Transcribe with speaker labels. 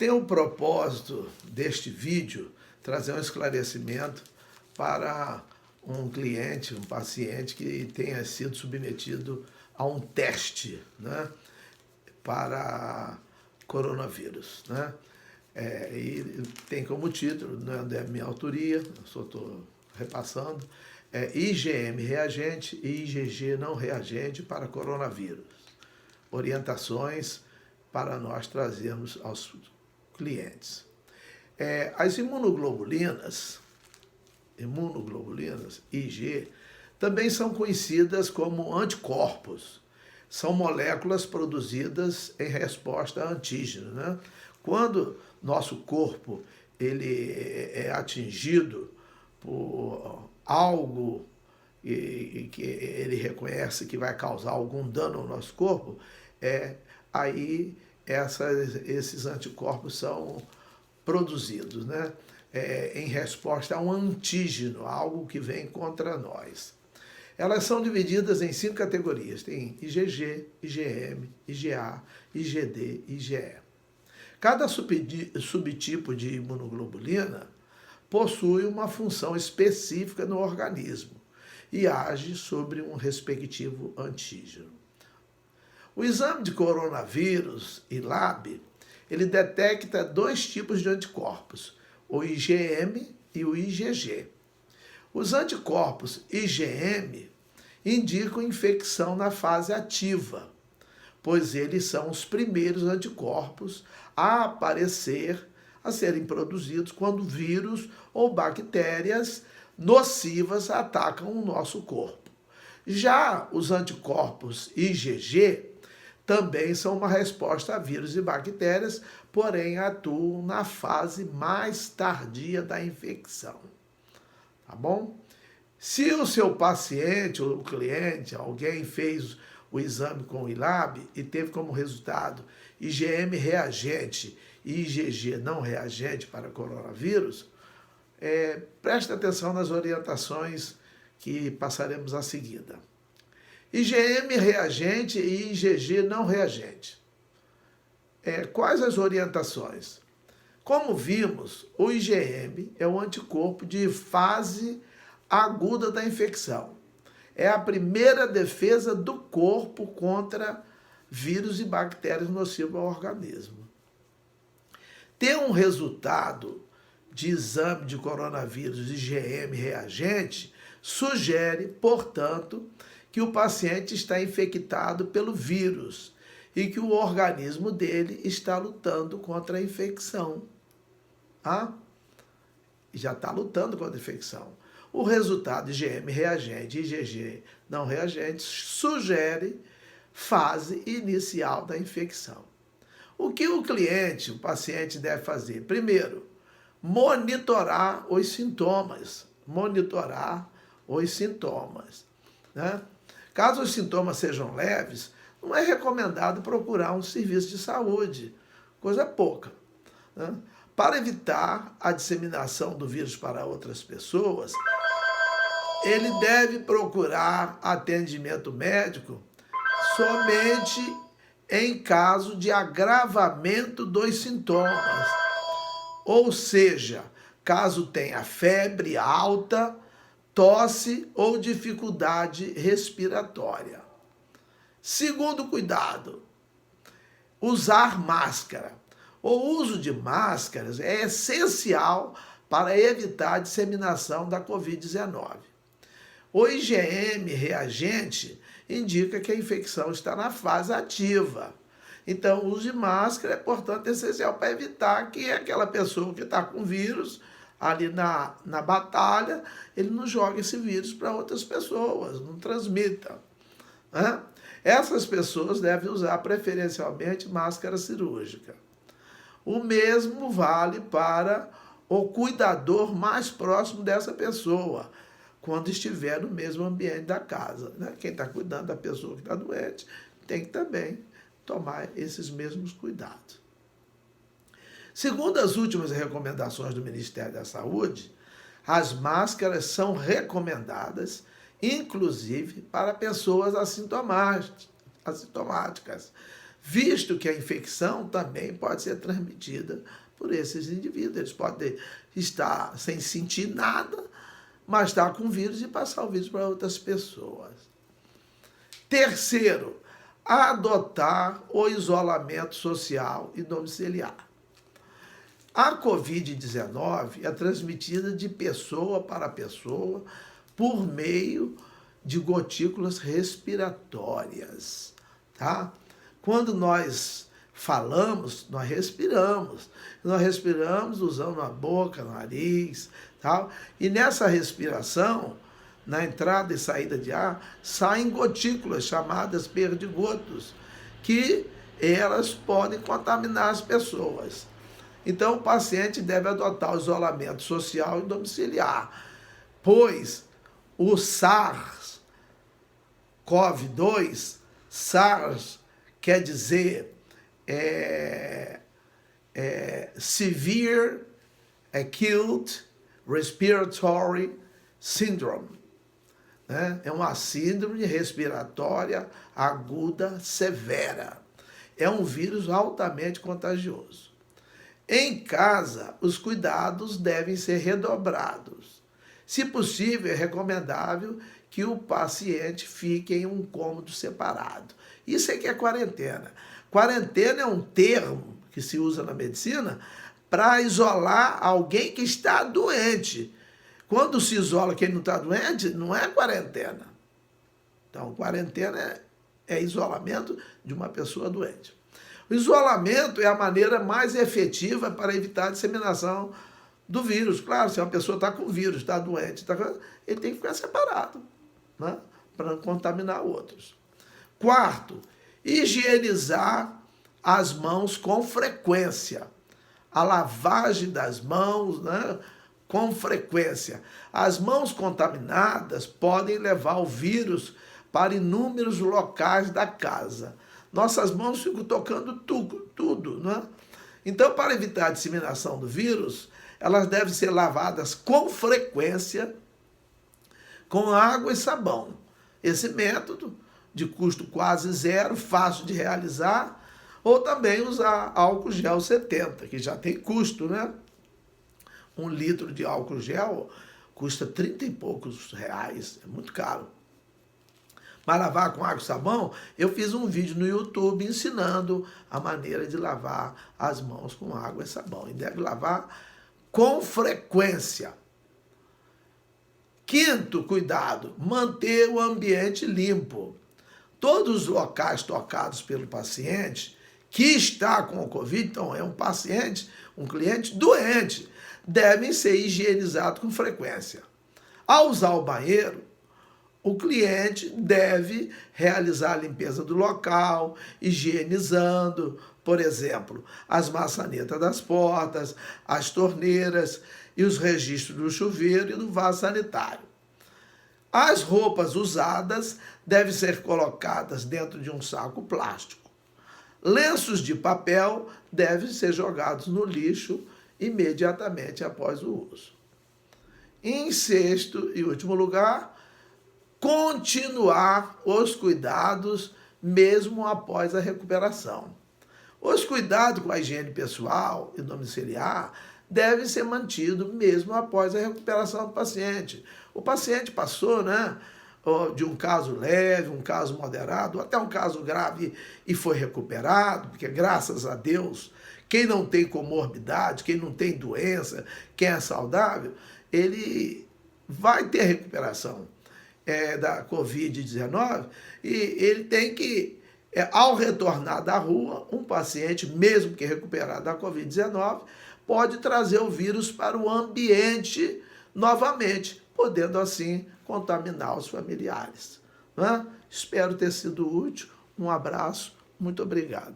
Speaker 1: Tem o propósito deste vídeo trazer um esclarecimento para um cliente, um paciente que tenha sido submetido a um teste, né, para coronavírus, né? E tem como título, não é minha autoria, eu só estou repassando, IgM reagente e IgG não reagente para coronavírus. Orientações para nós trazermos aos clientes. As imunoglobulinas, IG, também são conhecidas como anticorpos. São moléculas produzidas em resposta a antígeno, né? Quando nosso corpo ele é atingido por algo e que ele reconhece que vai causar algum dano ao nosso corpo, aí esses anticorpos são produzidos, né? Em resposta a um antígeno, algo que vem contra nós. Elas são divididas em 5 categorias. Tem IgG, IgM, IgA, IgD e IgE. Cada subtipo de imunoglobulina possui uma função específica no organismo e age sobre um respectivo antígeno. O exame de coronavírus, ILAB, ele detecta 2 tipos de anticorpos, o IgM e o IgG. Os anticorpos IgM indicam infecção na fase ativa, pois eles são os primeiros anticorpos a aparecer, a serem produzidos quando vírus ou bactérias nocivas atacam o nosso corpo. Já os anticorpos IgG também são uma resposta a vírus e bactérias, porém atuam na fase mais tardia da infecção. Tá bom? Se o seu paciente ou o cliente, alguém fez o exame com o ILAB e teve como resultado IgM reagente e IgG não reagente para coronavírus, preste atenção nas orientações que passaremos a seguida. IgM reagente e IgG não reagente. Quais as orientações? Como vimos, o IgM é o anticorpo de fase aguda da infecção. É a primeira defesa do corpo contra vírus e bactérias nocivas ao organismo. Ter um resultado de exame de coronavírus IgM reagente sugere, portanto, que o paciente está infectado pelo vírus e que o organismo dele está lutando contra a infecção. Já está lutando contra a infecção. O resultado IgM reagente e IgG não reagente sugere fase inicial da infecção. O que o cliente, o paciente deve fazer? Primeiro, monitorar os sintomas. Né? Caso os sintomas sejam leves, não é recomendado procurar um serviço de saúde, coisa pouca, né? Para evitar a disseminação do vírus para outras pessoas, ele deve procurar atendimento médico somente em caso de agravamento dos sintomas, ou seja, caso tenha febre alta, tosse ou dificuldade respiratória. Segundo cuidado, usar máscara. O uso de máscaras é essencial para evitar a disseminação da Covid-19. O IgM reagente indica que a infecção está na fase ativa. Então, o uso de máscara é, portanto, essencial para evitar que aquela pessoa que está com vírus ali na batalha, ele não jogue esse vírus para outras pessoas, não transmita, né? Essas pessoas devem usar preferencialmente máscara cirúrgica. O mesmo vale para o cuidador mais próximo dessa pessoa, quando estiver no mesmo ambiente da casa, né? Quem está cuidando da pessoa que está doente tem que também tomar esses mesmos cuidados. Segundo as últimas recomendações do Ministério da Saúde, as máscaras são recomendadas, inclusive para pessoas assintomáticas, visto que a infecção também pode ser transmitida por esses indivíduos. Eles podem estar sem sentir nada, mas estar com vírus e passar o vírus para outras pessoas. Terceiro, adotar o isolamento social e domiciliar. A Covid-19 é transmitida de pessoa para pessoa por meio de gotículas respiratórias, tá? Quando nós falamos, nós respiramos. Nós respiramos usando a boca, nariz, tal. E nessa respiração, na entrada e saída de ar, saem gotículas chamadas perdigotos, que elas podem contaminar as pessoas. Então, o paciente deve adotar o isolamento social e domiciliar, pois o SARS-CoV-2, SARS quer dizer Severe Acute Respiratory Syndrome, né? É uma síndrome respiratória aguda severa. É um vírus altamente contagioso. Em casa, os cuidados devem ser redobrados. Se possível, é recomendável que o paciente fique em um cômodo separado. Isso é que é quarentena. Quarentena é um termo que se usa na medicina para isolar alguém que está doente. Quando se isola quem não está doente, não é quarentena. Então, quarentena é isolamento de uma pessoa doente. O isolamento é a maneira mais efetiva para evitar a disseminação do vírus. Claro, se uma pessoa está com vírus, está doente, ele tem que ficar separado, né, para não contaminar outros. Quarto, higienizar as mãos com frequência. A lavagem das mãos, né, com frequência. As mãos contaminadas podem levar o vírus para inúmeros locais da casa. Nossas mãos ficam tocando tudo, né? Então, para evitar a disseminação do vírus, elas devem ser lavadas com frequência, com água e sabão. Esse método, de custo quase zero, fácil de realizar, ou também usar álcool gel 70, que já tem custo, né? 1 litro de álcool gel custa 30 e poucos reais, é muito caro. Mas lavar com água e sabão, eu fiz um vídeo no YouTube ensinando a maneira de lavar as mãos com água e sabão. E deve lavar com frequência. Quinto cuidado, manter o ambiente limpo. Todos os locais tocados pelo paciente que está com o Covid, então é um paciente, um cliente doente, devem ser higienizados com frequência. Ao usar o banheiro, o cliente deve realizar a limpeza do local, higienizando, por exemplo, as maçanetas das portas, as torneiras e os registros do chuveiro e do vaso sanitário. As roupas usadas devem ser colocadas dentro de um saco plástico. Lenços de papel devem ser jogados no lixo imediatamente após o uso. Em sexto e último lugar, continuar os cuidados mesmo após a recuperação. Os cuidados com a higiene pessoal e domiciliar devem ser mantidos mesmo após a recuperação do paciente. O paciente passou, né, de um caso leve, um caso moderado, até um caso grave e foi recuperado, porque graças a Deus, quem não tem comorbidade, quem não tem doença, quem é saudável, ele vai ter recuperação da Covid-19 e ele tem que, ao retornar da rua, um paciente, mesmo que recuperado da Covid-19, pode trazer o vírus para o ambiente novamente, podendo assim contaminar os familiares, né? Espero ter sido útil. Um abraço, muito obrigado.